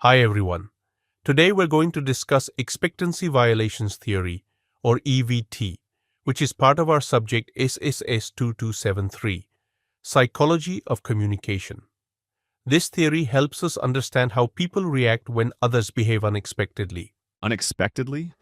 Hi everyone. Today we're going to discuss expectancy violations theory, or EVT, which is part of our subject SSS2273, Psychology of Communication. This theory helps us understand how people react when others behave unexpectedly. Unexpectedly?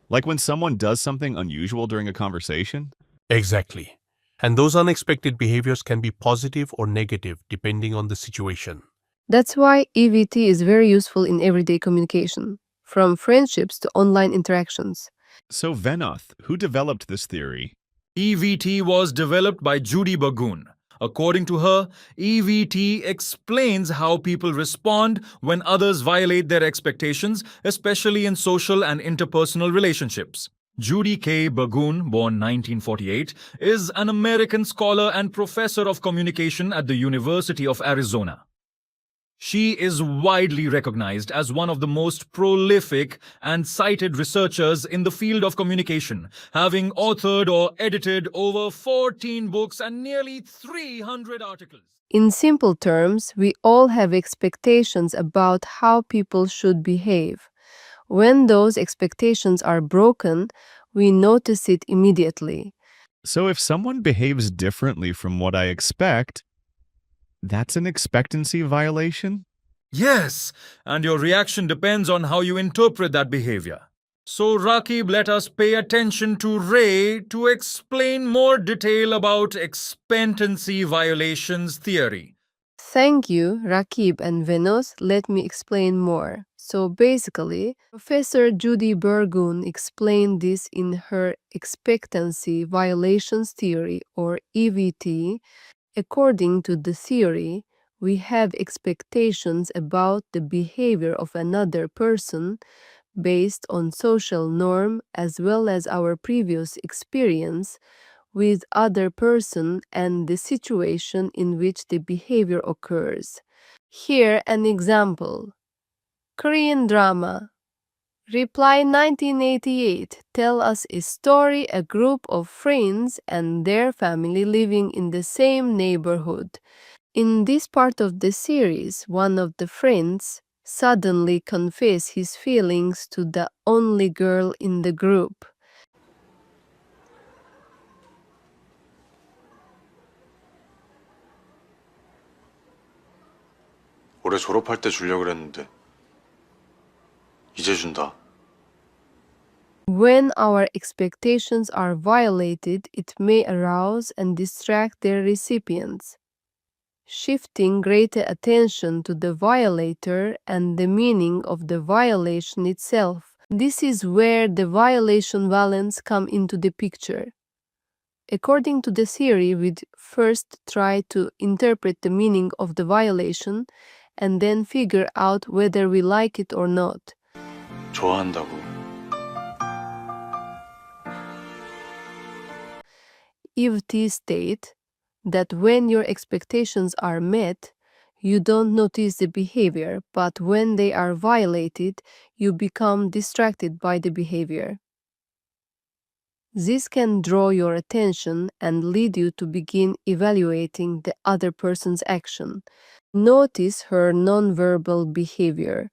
Like when someone does something unusual during a conversation? Exactly. And those unexpected behaviors can be positive or negative depending on the situation. That's why EVT is very useful in everyday communication, from friendships to online interactions. So, Venoth, who developed this theory? EVT was developed by Judy Burgoon. According to her, EVT explains how people respond when others violate their expectations, especially in social and interpersonal relationships. Judy K. Burgoon, born 1948, is an American scholar and professor of communication at the University of Arizona. She is widely recognized as one of the most prolific and cited researchers in the field of communication, having authored or edited over 14 books and nearly 300 articles. In simple terms, we all have expectations about how people should behave. When those expectations are broken, we notice it immediately. So, if someone behaves differently from what I expect, that's an expectancy violation? Yes, and your reaction depends on how you interpret that behavior. So, Rakib, let us pay attention to Ray to explain more detail about expectancy violations theory. Thank you, Rakib and Venus. Let me explain more. So basically, Professor Judy Burgoon explained this in her expectancy violations theory, or EVT. According to the theory, we have expectations about the behavior of another person based on social norm as well as our previous experience with other person and the situation in which the behavior occurs. Here an example. Korean drama. Reply 1988 tell us a story a group of friends and their family living in the same neighborhood. In this part of the series, one of the friends suddenly confess his feelings to the only girl in the group. 올해 졸업할 때 주려고 그랬는데 이제 준다. When our expectations are violated, it may arouse and distract their recipients, shifting greater attention to the violator and the meaning of the violation itself. This is where the violation valence come into the picture. According to the theory, we'd first try to interpret the meaning of the violation and then figure out whether we like it or not. 좋아한다고. EVT state that when your expectations are met, you don't notice the behavior, but when they are violated, you become distracted by the behavior. This can draw your attention and lead you to begin evaluating the other person's action. Notice her nonverbal behavior,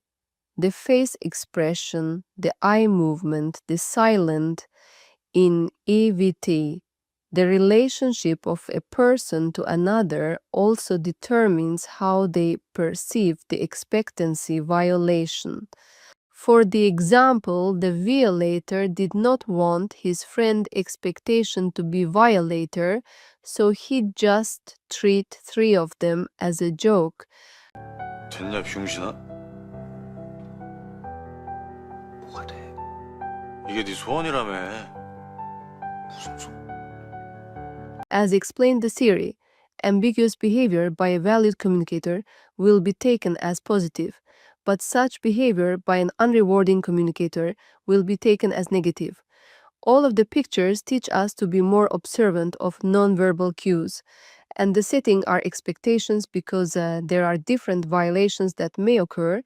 the face expression, the eye movement, the silent. In EVT, the relationship of a person to another also determines how they perceive the expectancy violation. For the example, the violator did not want his friend's expectation to be violated, so he just treat three of them as a joke. 됐냐 병신아? 뭐래? 이게 네 소원이라며. 무슨 소... As explained the theory, ambiguous behavior by a valued communicator will be taken as positive, but such behavior by an unrewarding communicator will be taken as negative. All of the pictures teach us to be more observant of nonverbal cues, and the setting our expectations because there are different violations that may occur.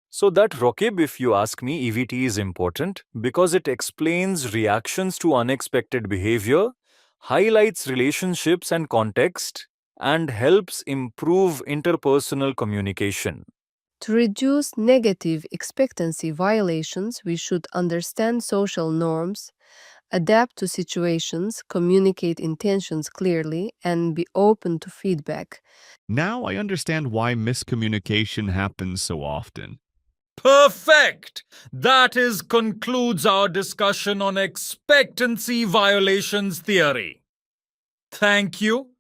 So that, Rakib, if you ask me, EVT is important because it explains reactions to unexpected behavior, highlights relationships and context, and helps improve interpersonal communication. To reduce negative expectancy violations, we should understand social norms, adapt to situations, communicate intentions clearly, and be open to feedback. Now I understand why miscommunication happens so often. Perfect! That concludes our discussion on expectancy violations theory. Thank you